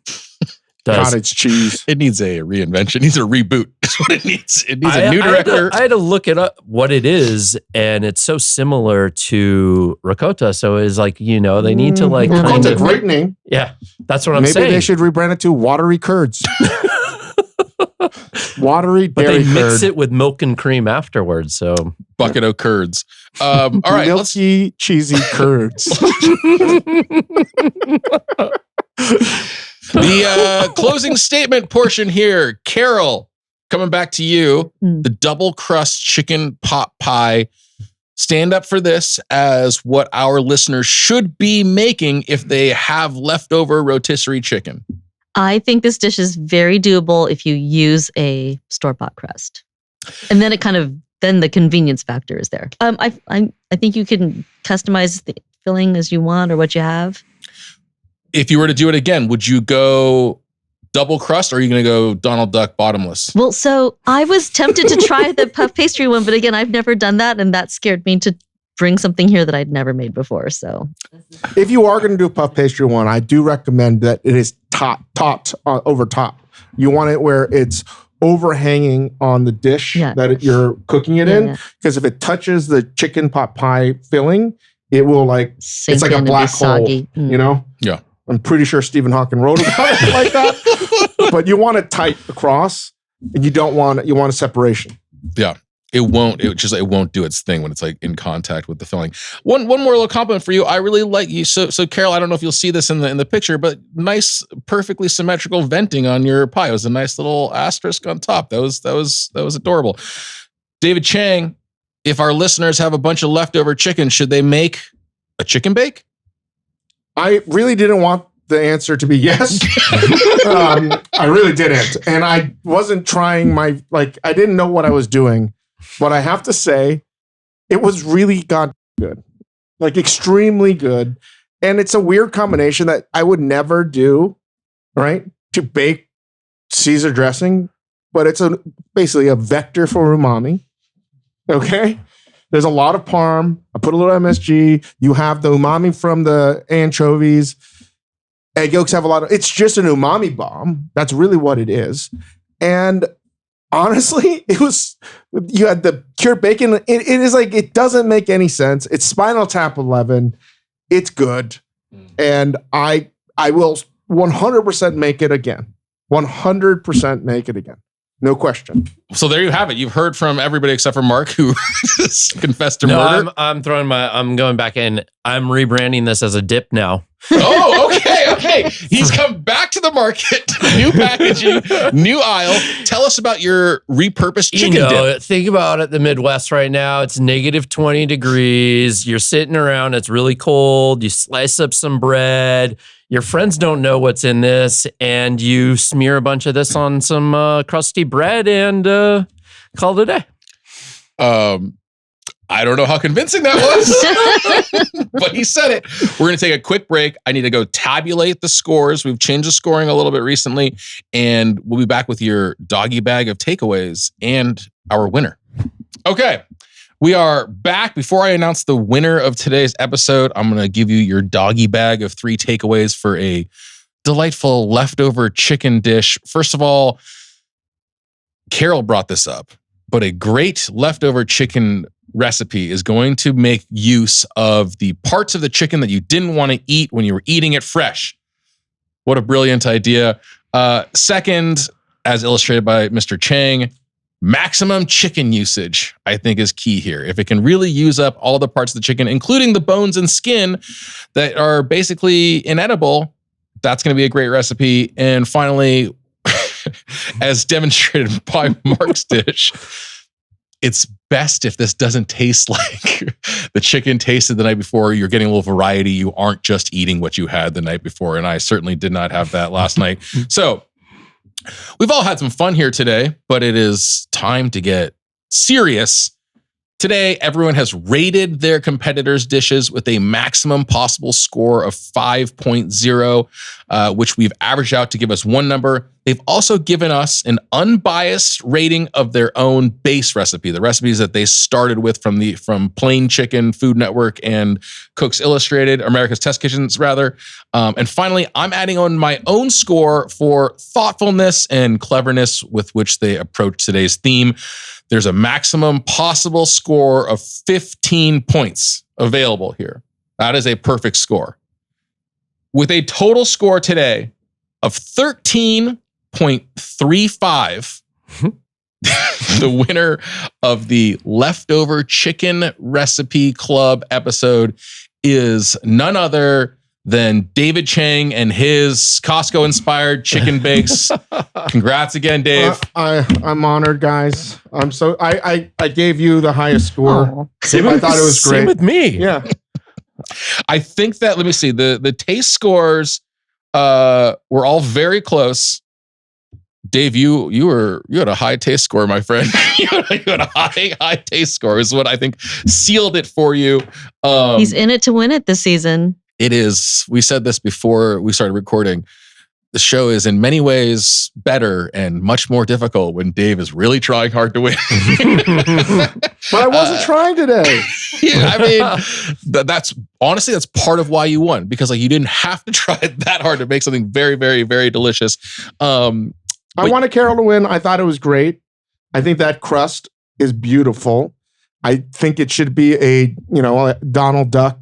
Speaker 3: Cottage cheese.
Speaker 1: It needs a reinvention. It needs a reboot. That's what it needs. It needs a new director.
Speaker 4: I had to look it up what it is, and it's so similar to ricotta. So it's like, they need to like.
Speaker 3: Ricotta's a great name.
Speaker 4: Yeah, that's what I'm saying.
Speaker 3: Maybe they should rebrand it to watery curds. Watery dairy curd.
Speaker 4: But they mix it with milk and cream afterwards. So
Speaker 1: bucket of curds. All right,
Speaker 3: milky, cheesy curds.
Speaker 1: The closing statement portion here. Caryl, coming back to you. The double crust chicken pot pie stand up for this as what our listeners should be making if they have leftover rotisserie chicken?
Speaker 2: I think this dish is very doable if you use a store-bought crust. And then then the convenience factor is there. I think you can customize the filling as you want or what you have.
Speaker 1: If you were to do it again, would you go double crust or are you going to go Donald Duck bottomless?
Speaker 2: Well, so I was tempted to try the puff pastry one, but again, I've never done that. And that scared me to bring something here that I'd never made before. So
Speaker 3: if you are going to do a puff pastry one, I do recommend that it is topped over top. You want it where it's overhanging on the dish that you're cooking it in. Because if it touches the chicken pot pie filling, it will it's like a black hole, you know?
Speaker 1: Yeah.
Speaker 3: I'm pretty sure Stephen Hawking wrote about it like that. But you want it tight across and you want a separation.
Speaker 1: Yeah. It won't do its thing when it's like in contact with the filling. One more little compliment for you. I really like you. So Caryl, I don't know if you'll see this in the picture, but nice, perfectly symmetrical venting on your pie. It was a nice little asterisk on top. That was adorable. David Chang, if our listeners have a bunch of leftover chicken, should they make a chicken bake?
Speaker 3: I really didn't want the answer to be yes. I really didn't. And I wasn't trying I didn't know what I was doing. But I have to say, it was really good, extremely good. And it's a weird combination that I would never do, right? To bake Caesar dressing, but it's basically a vector for umami. Okay? There's a lot of parm. I put a little MSG. You have the umami from the anchovies. Egg yolks have it's just an umami bomb. That's really what it is. And honestly, you had the cured bacon. It is it doesn't make any sense. It's Spinal Tap 11. It's good. And I will 100% make it again. 100% make it again. No question.
Speaker 1: So there you have it. You've heard from everybody except for Mark, who confessed to murder.
Speaker 4: I'm going back in. I'm rebranding this as a dip now.
Speaker 1: Oh, okay. He's come back to the market. New packaging, new aisle. Tell us about your repurposed chicken dip.
Speaker 4: Think about it. The Midwest right now, it's negative 20 degrees. You're sitting around. It's really cold. You slice up some bread. Your friends don't know what's in this, and you smear a bunch of this on some crusty bread and call it a day.
Speaker 1: I don't know how convincing that was, but he said it. We're going to take a quick break. I need to go tabulate the scores. We've changed the scoring a little bit recently, and we'll be back with your doggy bag of takeaways and our winner. Okay, we are back. Before I announce the winner of today's episode, I'm going to give you your doggy bag of 3 takeaways for a delightful leftover chicken dish. First of all, Caryl brought this up, but a great leftover chicken recipe is going to make use of the parts of the chicken that you didn't want to eat when you were eating it fresh. What a brilliant idea. Second, as illustrated by Mr. Chang, maximum chicken usage, I think, is key here. If it can really use up all the parts of the chicken, including the bones and skin that are basically inedible, that's going to be a great recipe. And finally, as demonstrated by Mark's dish, it's best if this doesn't taste like the chicken tasted the night before. You're getting a little variety. You aren't just eating what you had the night before. And I certainly did not have that last night. So we've all had some fun here today, but it is time to get serious. Today, everyone has rated their competitors' dishes with a maximum possible score of 5.0, which we've averaged out to give us one number. They've also given us an unbiased rating of their own base recipe, the recipes that they started with from Plain Chicken, Food Network, and Cooks Illustrated, America's Test Kitchens, rather. And finally, I'm adding on my own score for thoughtfulness and cleverness with which they approach today's theme. There's a maximum possible score of 15 points available here. That is a perfect score. With a total score today of 13.35, the winner of the Leftover Chicken Recipe Club episode is none other than David Chang and his Costco-inspired chicken bakes. Congrats again, Dave.
Speaker 3: I'm honored, guys. I'm so I gave you the highest score.
Speaker 4: Same
Speaker 3: I thought it was great.
Speaker 4: Same with me.
Speaker 3: Yeah.
Speaker 1: I think that, let me see, the taste scores were all very close. Dave, you had a high taste score, my friend. you had a high taste score is what I think sealed it for you.
Speaker 2: He's in it to win it this season.
Speaker 1: It is. We said this before we started recording. The show is in many ways better and much more difficult when Dave is really trying hard to win.
Speaker 3: But I wasn't trying today.
Speaker 1: Yeah, I mean, that's honestly, that's part of why you won, because like you didn't have to try that hard to make something very, very, very delicious.
Speaker 3: I wanted Caryl to win. I thought it was great. I think that crust is beautiful. I think it should be a Donald Duck,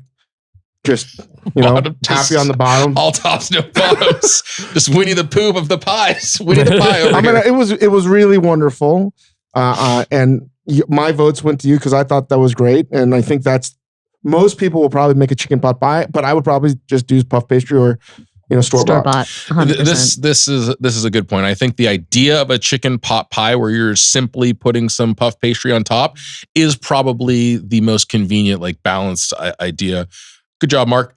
Speaker 3: just happy on the bottom.
Speaker 1: All tops, no bottoms. Just Winnie the Pooh of the pies. Winnie the Pie over here.
Speaker 3: It was really wonderful. And my votes went to you because I thought that was great. And I think most people will probably make a chicken pot pie, but I would probably just do puff pastry or store-bought.
Speaker 2: 100%.
Speaker 1: This is a good point. I think the idea of a chicken pot pie where you're simply putting some puff pastry on top is probably the most convenient, like balanced idea. Good job, Mark.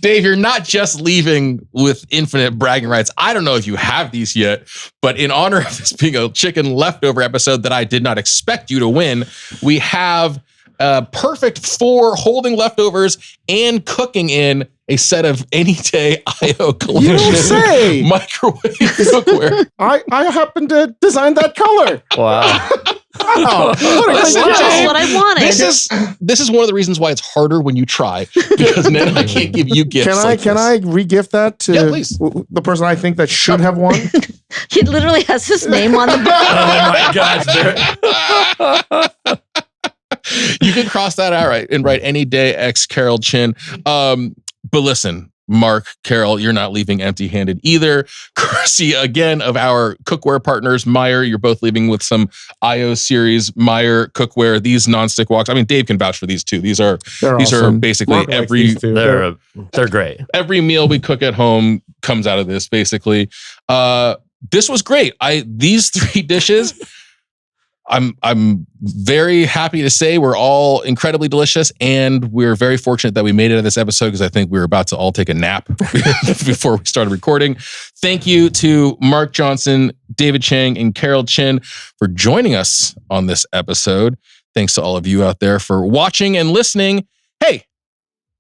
Speaker 1: Dave, you're not just leaving with infinite bragging rights. I don't know if you have these yet, but in honor of this being a chicken leftover episode that I did not expect you to win, we have perfect for holding leftovers and cooking in a set of any day IO collection.
Speaker 3: You don't say.
Speaker 1: Microwave cookware.
Speaker 3: I happen to design that color.
Speaker 4: Wow.
Speaker 3: Wow.
Speaker 2: That's just what I wanted.
Speaker 1: This is one of the reasons why it's harder when you try, because then I can't give you gifts.
Speaker 3: Can I re-gift that to
Speaker 1: please.
Speaker 3: The person I think that should have won?
Speaker 2: He literally has his name on the book.
Speaker 4: Oh my gosh.
Speaker 1: You can cross that out, right, and write any day X Caryl Chinn. But listen, Mark, Caryl, you're not leaving empty-handed either. Courtesy again of our cookware partners, Meyer. You're both leaving with some IO series Meyer cookware. These nonstick woks. I mean, Dave can vouch for these too. These are
Speaker 3: awesome.
Speaker 1: basically
Speaker 3: Mark likes these too.
Speaker 4: They're great.
Speaker 1: Every meal we cook at home comes out of this. Basically, this was great. These three dishes. I'm very happy to say we're all incredibly delicious, and we're very fortunate that we made it to this episode because I think we were about to all take a nap before we started recording. Thank you to Marc Johnson, David Chang, and Caryl Chinn for joining us on this episode. Thanks to all of you out there for watching and listening. Hey,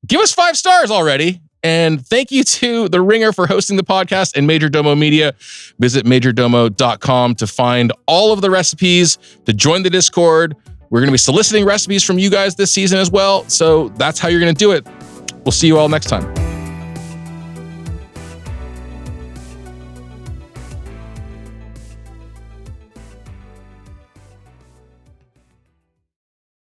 Speaker 1: give us 5 stars already. And thank you to The Ringer for hosting the podcast and Majordomo Media. Visit majordomo.com to find all of the recipes, to join the Discord. We're going to be soliciting recipes from you guys this season as well. So that's how you're going to do it. We'll see you all next time.